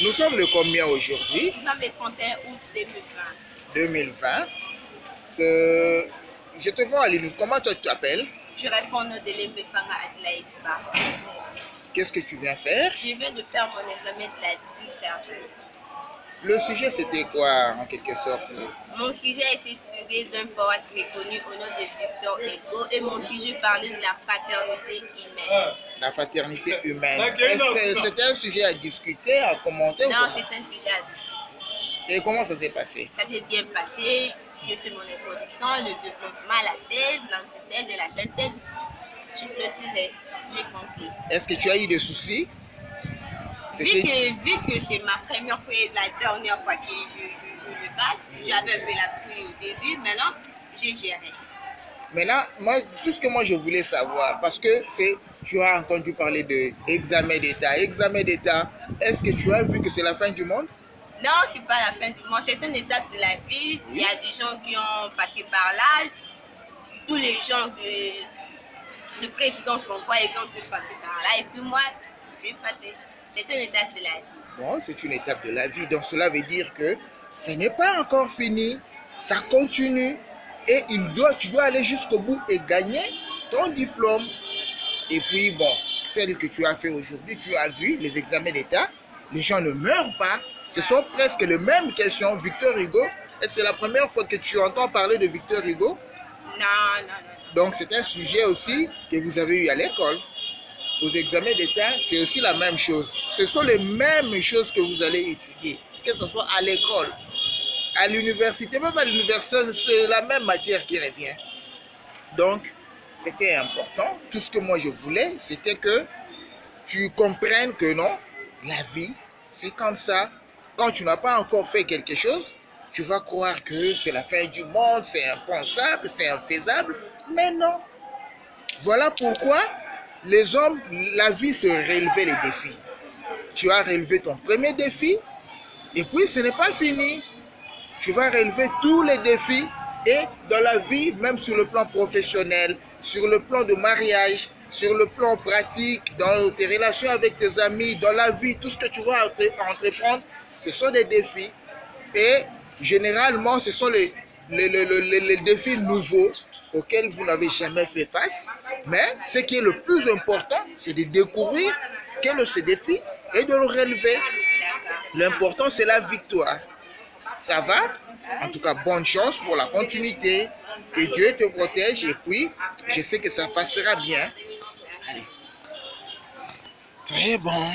Nous sommes le combien aujourd'hui? Nous sommes le 31 août 2020. 2020. Je te vois à l'île. Comment toi tu t'appelles? Je réponds au nom de l'Embefanga Adelaide Ba. Qu'est-ce que tu viens faire? Je viens de faire mon examen de la dissertation. Le sujet c'était quoi en quelque sorte? Mon sujet a été tiré d'un poète reconnu au nom de Victor Hugo et mon sujet parlait de la fraternité humaine. La fraternité humaine. C'était un sujet à discuter, à commenter? Non, c'est un sujet à discuter. Et comment ça s'est passé? Ça s'est bien passé. J'ai fait mon introduction, le développement, la thèse, l'antithèse et la synthèse. J'ai clôturé, j'ai conclu. Est-ce que tu as eu des soucis? Vu que c'est ma première fois et la dernière fois que je le fasse, j'avais un peu la trouille au début, maintenant j'ai géré. Maintenant, tout ce que moi je voulais savoir, parce que tu as entendu parler de examen d'État. Examen d'État, est-ce que tu as vu que c'est la fin du monde? Non, ce n'est pas la fin du monde, c'est une étape de la vie. Il y a des gens qui ont passé par là. Tous les gens le président qu'on voit, ils ont tous passé par là. Et puis moi, je vais passer. C'est une étape de la vie. Bon, c'est une étape de la vie. Donc cela veut dire que ce n'est pas encore fini. Ça continue. Et tu dois aller jusqu'au bout et gagner ton diplôme. Et puis bon, celle que tu as fait aujourd'hui, tu as vu les examens d'État. Les gens ne meurent pas. Ce sont presque les mêmes questions. Victor Hugo, est-ce que c'est la première fois que tu entends parler de Victor Hugo? Non. Donc c'est un sujet aussi que vous avez eu à l'école. Aux examens d'État, c'est aussi la même chose. Ce sont les mêmes choses que vous allez étudier, que ce soit à l'école, à l'université, même à l'université, c'est la même matière qui revient. Donc, c'était important. Tout ce que moi je voulais, c'était que tu comprennes que non, la vie, c'est comme ça. Quand tu n'as pas encore fait quelque chose, tu vas croire que c'est la fin du monde, c'est impensable, c'est infaisable. Mais non. Voilà pourquoi les hommes, la vie, c'est relever les défis. Tu as relevé ton premier défi, et puis ce n'est pas fini. Tu vas relever tous les défis, et dans la vie, même sur le plan professionnel, sur le plan de mariage, sur le plan pratique, dans tes relations avec tes amis, dans la vie, tout ce que tu vas entreprendre, ce sont des défis. Et généralement, ce sont les défis nouveaux auxquels vous n'avez jamais fait face. Mais ce qui est le plus important, c'est de découvrir quel est ce défi et de le relever. L'important, c'est la victoire. Ça va? En tout cas, bonne chance pour la continuité. Que Dieu te protège et puis, je sais que ça passera bien. Allez. Très bon.